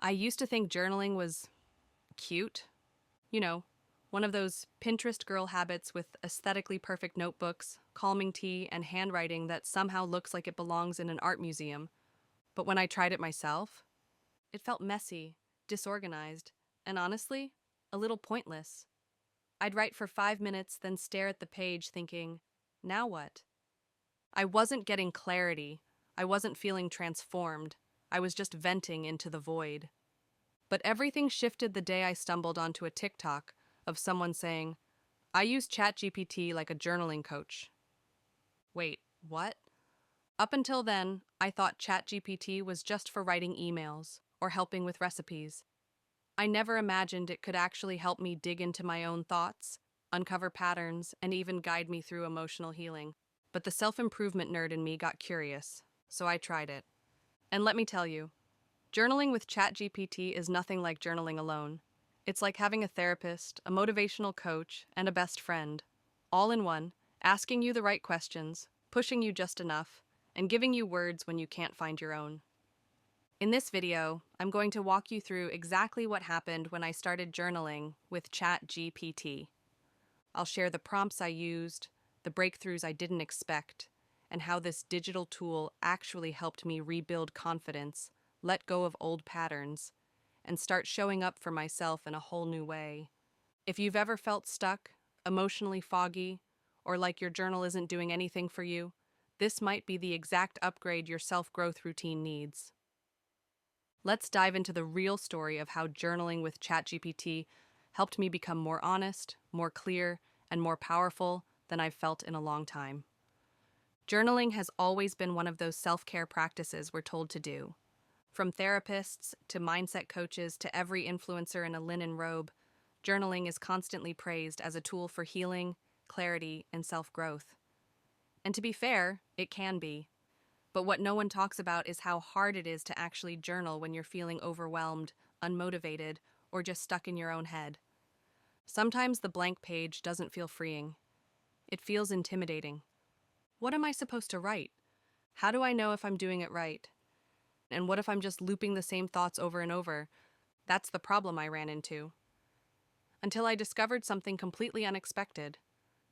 I used to think journaling was cute. You know, one of those Pinterest girl habits with aesthetically perfect notebooks, calming tea, and handwriting that somehow looks like it belongs in an art museum. But when I tried it myself, it felt messy, disorganized, and honestly, a little pointless. I'd write for 5 minutes, then stare at the page thinking, now what? I wasn't getting clarity. I wasn't feeling transformed. I was just venting into the void. But everything shifted the day I stumbled onto a TikTok of someone saying, I use ChatGPT like a journaling coach. Wait, what? Up until then, I thought ChatGPT was just for writing emails or helping with recipes. I never imagined it could actually help me dig into my own thoughts, uncover patterns, and even guide me through emotional healing. But the self-improvement nerd in me got curious, so I tried it. And let me tell you, journaling with ChatGPT is nothing like journaling alone. It's like having a therapist, a motivational coach, and a best friend, all in one, asking you the right questions, pushing you just enough, and giving you words when you can't find your own. In this video, I'm going to walk you through exactly what happened when I started journaling with ChatGPT. I'll share the prompts I used, the breakthroughs I didn't expect, and how this digital tool actually helped me rebuild confidence, let go of old patterns, and start showing up for myself in a whole new way. If you've ever felt stuck, emotionally foggy, or like your journal isn't doing anything for you, this might be the exact upgrade your self-growth routine needs. Let's dive into the real story of how journaling with ChatGPT helped me become more honest, more clear, and more powerful than I've felt in a long time. Journaling has always been one of those self-care practices we're told to do. From therapists to mindset coaches to every influencer in a linen robe, journaling is constantly praised as a tool for healing, clarity, and self-growth. And to be fair, it can be. But what no one talks about is how hard it is to actually journal when you're feeling overwhelmed, unmotivated, or just stuck in your own head. Sometimes the blank page doesn't feel freeing. It feels intimidating. What am I supposed to write? How do I know if I'm doing it right? And what if I'm just looping the same thoughts over and over? That's the problem I ran into. Until I discovered something completely unexpected: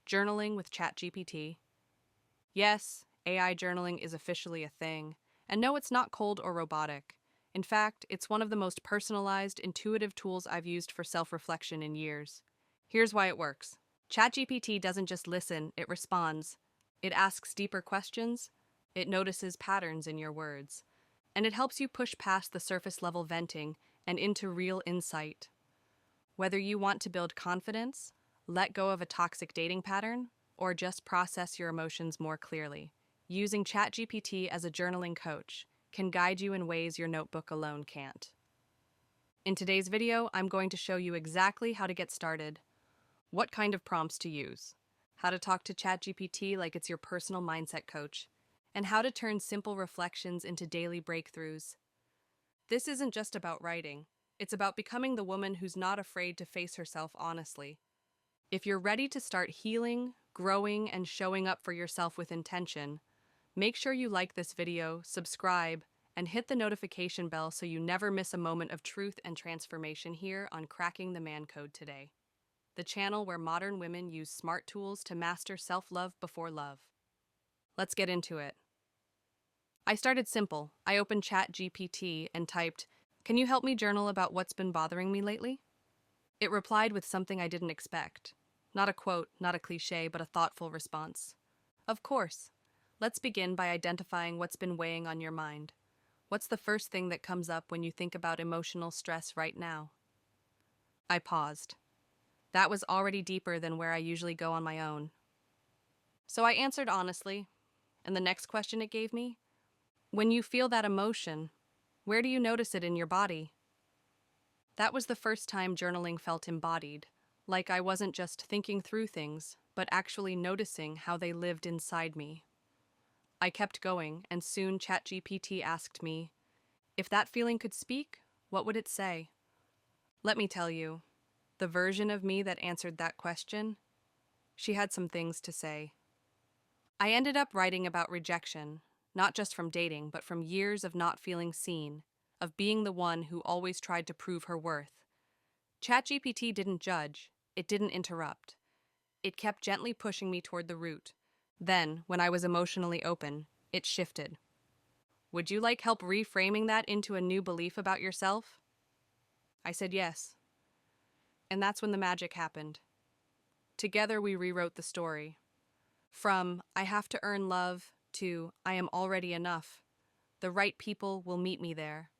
journaling with ChatGPT. Yes, AI journaling is officially a thing. And no, it's not cold or robotic. In fact, it's one of the most personalized, intuitive tools I've used for self-reflection in years. Here's why it works. ChatGPT doesn't just listen, it responds. It asks deeper questions, it notices patterns in your words, and it helps you push past the surface-level venting and into real insight. Whether you want to build confidence, let go of a toxic dating pattern, or just process your emotions more clearly, using ChatGPT as a journaling coach can guide you in ways your notebook alone can't. In today's video, I'm going to show you exactly how to get started, what kind of prompts to use, how to talk to ChatGPT like it's your personal mindset coach, and how to turn simple reflections into daily breakthroughs. This isn't just about writing. It's about becoming the woman who's not afraid to face herself honestly. If you're ready to start healing, growing, and showing up for yourself with intention, make sure you like this video, subscribe, and hit the notification bell so you never miss a moment of truth and transformation here on Cracking the Man Code Today, the channel where modern women use smart tools to master self-love before love. Let's get into it. I started simple. I opened ChatGPT and typed, "Can you help me journal about what's been bothering me lately?" It replied with something I didn't expect. Not a quote, not a cliche, but a thoughtful response. Of course. Let's begin by identifying what's been weighing on your mind. What's the first thing that comes up when you think about emotional stress right now? I paused. That was already deeper than where I usually go on my own. So I answered honestly, and the next question it gave me: when you feel that emotion, where do you notice it in your body? That was the first time journaling felt embodied, like I wasn't just thinking through things, but actually noticing how they lived inside me. I kept going, and soon ChatGPT asked me, if that feeling could speak, what would it say? Let me tell you, the version of me that answered that question, she had some things to say. I ended up writing about rejection, not just from dating, but from years of not feeling seen, of being the one who always tried to prove her worth. ChatGPT didn't judge, it didn't interrupt. It kept gently pushing me toward the root. Then, when I was emotionally open, it shifted. Would you like help reframing that into a new belief about yourself? I said yes. And that's when the magic happened. Together we rewrote the story. From I have to earn love to I am already enough. The right people will meet me there.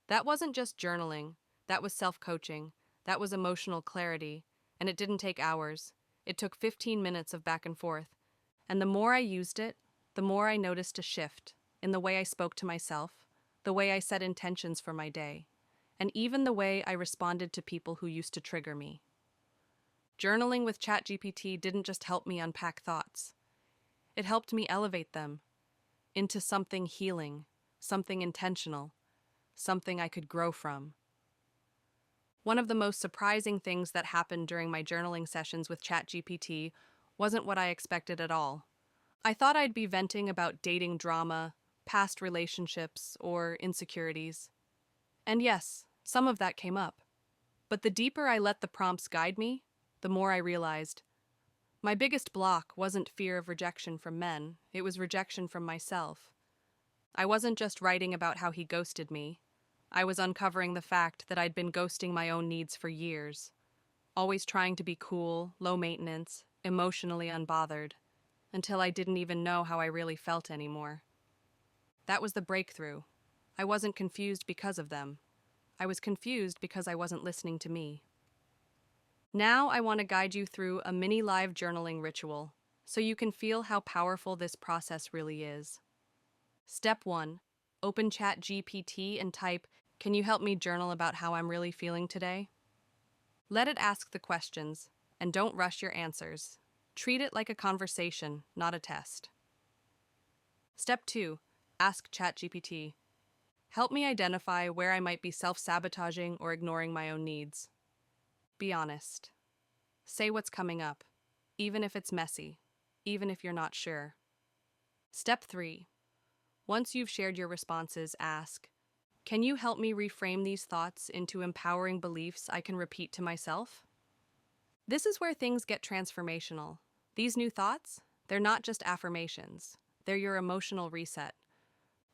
That wasn't just journaling, that was self-coaching, that was emotional clarity, and it didn't take hours. It took 15 minutes of back and forth. And the more I used it, the more I noticed a shift in the way I spoke to myself, the way I set intentions for my day, and even the way I responded to people who used to trigger me. Journaling with ChatGPT didn't just help me unpack thoughts. It helped me elevate them into something healing, something intentional, something I could grow from. One of the most surprising things that happened during my journaling sessions with ChatGPT wasn't what I expected at all. I thought I'd be venting about dating drama, past relationships, or insecurities. And yes, some of that came up. But the deeper I let the prompts guide me, the more I realized my biggest block wasn't fear of rejection from men, it was rejection from myself. I wasn't just writing about how he ghosted me. I was uncovering the fact that I'd been ghosting my own needs for years, always trying to be cool, low maintenance, emotionally unbothered, until I didn't even know how I really felt anymore. That was the breakthrough. I wasn't confused because of them. I was confused because I wasn't listening to me. Now I want to guide you through a mini live journaling ritual so you can feel how powerful this process really is. Step 1. Open ChatGPT and type, "Can you help me journal about how I'm really feeling today?" Let it ask the questions, and don't rush your answers. Treat it like a conversation, not a test. Step 2. Ask ChatGPT. Help me identify where I might be self-sabotaging or ignoring my own needs. Be honest. Say what's coming up, even if it's messy, even if you're not sure. Step 3. Once you've shared your responses, ask, "Can you help me reframe these thoughts into empowering beliefs I can repeat to myself?" This is where things get transformational. These new thoughts, they're not just affirmations. They're your emotional reset.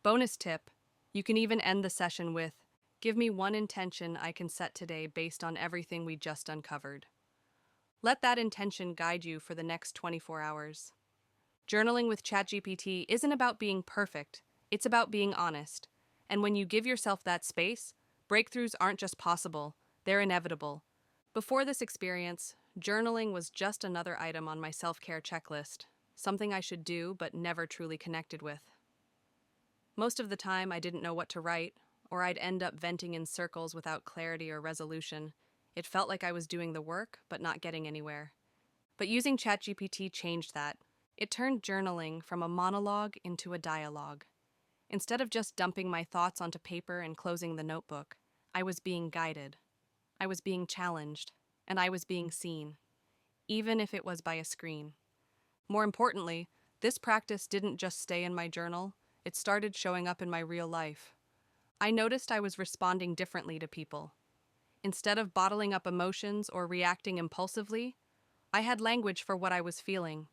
Bonus tip, you can even end the session with, "Give me one intention I can set today based on everything we just uncovered." Let that intention guide you for the next 24 hours. Journaling with ChatGPT isn't about being perfect, it's about being honest. And when you give yourself that space, breakthroughs aren't just possible, they're inevitable. Before this experience, journaling was just another item on my self-care checklist, something I should do but never truly connected with. Most of the time, I didn't know what to write, or I'd end up venting in circles without clarity or resolution. It felt like I was doing the work, but not getting anywhere. But using ChatGPT changed that. It turned journaling from a monologue into a dialogue. Instead of just dumping my thoughts onto paper and closing the notebook, I was being guided. I was being challenged, and I was being seen, even if it was by a screen. More importantly, this practice didn't just stay in my journal, it started showing up in my real life. I noticed I was responding differently to people. Instead of bottling up emotions or reacting impulsively, I had language for what I was feeling.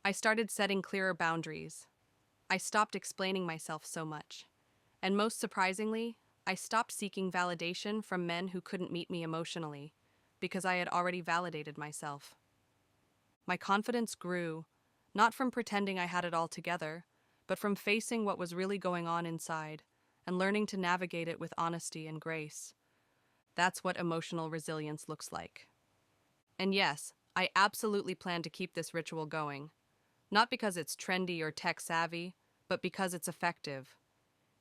I started setting clearer boundaries. I stopped explaining myself so much. And most surprisingly, I stopped seeking validation from men who couldn't meet me emotionally, because I had already validated myself. My confidence grew, not from pretending I had it all together, but from facing what was really going on inside and learning to navigate it with honesty and grace. That's what emotional resilience looks like. And yes, I absolutely plan to keep this ritual going. Not because it's trendy or tech-savvy, but because it's effective.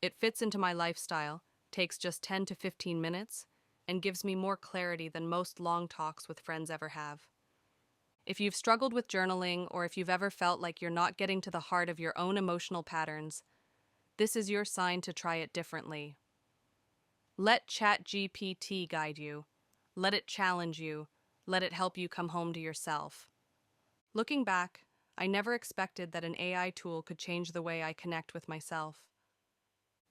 It fits into my lifestyle, takes just 10 to 15 minutes, and gives me more clarity than most long talks with friends ever have. If you've struggled with journaling, or if you've ever felt like you're not getting to the heart of your own emotional patterns, this is your sign to try it differently. Let ChatGPT guide you. Let it challenge you. Let it help you come home to yourself. Looking back, I never expected that an AI tool could change the way I connect with myself.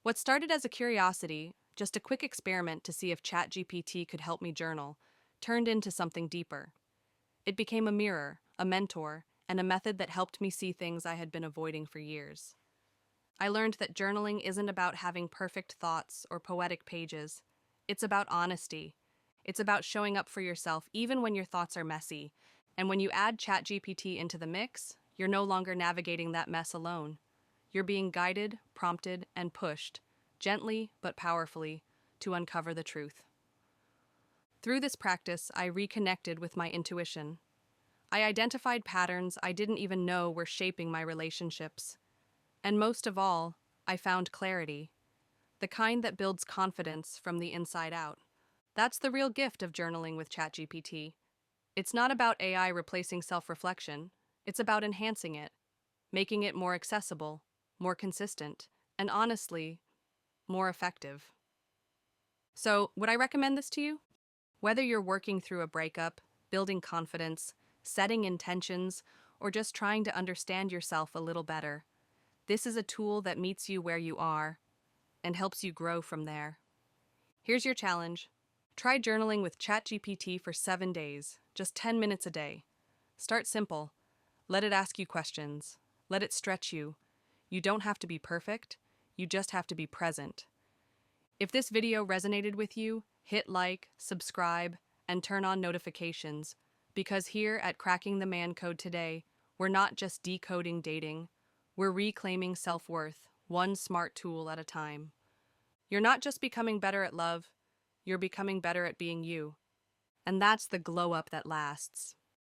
What started as a curiosity just a quick experiment to see if ChatGPT could help me journal, turned into something deeper. It became a mirror, a mentor, and a method that helped me see things I had been avoiding for years. I learned that journaling isn't about having perfect thoughts or poetic pages. It's about honesty. It's about showing up for yourself even when your thoughts are messy. And when you add ChatGPT into the mix, you're no longer navigating that mess alone. You're being guided, prompted, and pushed, gently but powerfully, to uncover the truth. Through this practice, I reconnected with my intuition. I identified patterns I didn't even know were shaping my relationships. And most of all, I found clarity, the kind that builds confidence from the inside out. That's the real gift of journaling with ChatGPT. It's not about AI replacing self-reflection, it's about enhancing it, making it more accessible, more consistent, and honestly, more effective. So, would I recommend this to you? Whether you're working through a breakup, building confidence, setting intentions, or just trying to understand yourself a little better, this is a tool that meets you where you are and helps you grow from there. Here's your challenge. Try journaling with ChatGPT for 7 days, just 10 minutes a day. Start simple. Let it ask you questions. Let it stretch you. You don't have to be perfect. You just have to be present. If this video resonated with you, hit like, subscribe, and turn on notifications, because here at Cracking the Man Code today, we're not just decoding dating, we're reclaiming self-worth, one smart tool at a time. You're not just becoming better at love, you're becoming better at being you. And that's the glow up that lasts.